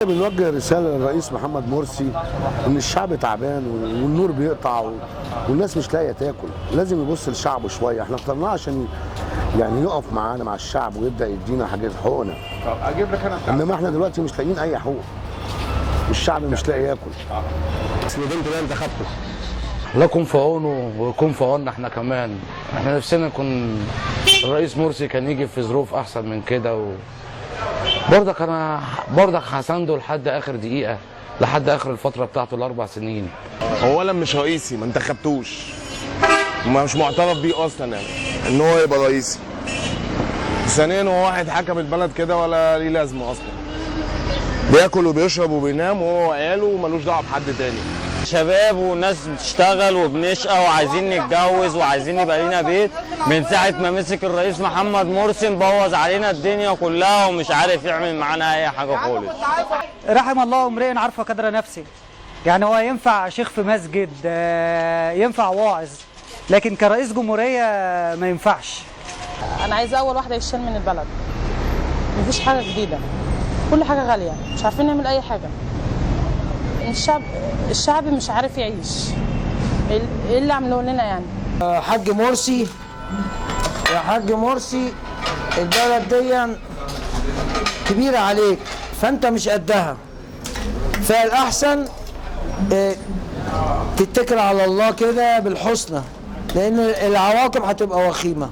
بنوجه رسالة للرئيس محمد مرسي إن الشعب تعبان والنور بيقطع والناس مش لاقية تاكل، لازم يبص لشعبه شوية، احنا اخترناه عشان يعني يقف معانا مع الشعب ويبدأ يدينا حاجات حقوقنا. طب اجيب لك انا إنما احنا دلوقتي مش لاقيين أي حقوق. والشعب مش لاقي ياكل. اسم بنت ده انتخبته. الله يكون في عونه ويكون في عوننا احنا كمان. احنا نفسنا يكون الرئيس مرسي كان يجي في ظروف احسن من كده برضك هسانده لحد اخر دقيقه، لحد اخر الفتره بتاعته ال4 سنين. اولا مش رئيسي، ما انتخبتوش، مش معترف بيه اصلا يعني ان هو يبقى رئيسي. ثانيا هو واحد حكم البلد كده ولا ليه لازمه اصلا، بياكل وبيشرب وبينام وهو وعياله ومالوش دعوه بحد تاني. شباب وناس بتشتغل وبنشقى وعايزين نتجوز وعايزين يبقى لينا بيت. من ساعة ما مسك الرئيس محمد مرسي مبوظ علينا الدنيا كلها ومش عارف يعمل معانا أي حاجة خالص. رحم الله امرئ عرف قدر نفسه. يعني هو ينفع شيخ في مسجد، ينفع واعظ، لكن كرئيس جمهورية ما ينفعش. أنا عايزة أول واحدة يشيل من البلد. مفيش حاجة جديدة، كل حاجة غالية، مش عارفين نعمل أي حاجة. الشعب مش عارف يعيش. ايه اللي عملوه لنا يعني؟ حاج مرسي، يا حاج مرسي، البلد دي كبيرة عليك فانت مش قدها، فالأحسن تتكل على الله كده بالحسنى، لأن العواقب هتبقى وخيمة.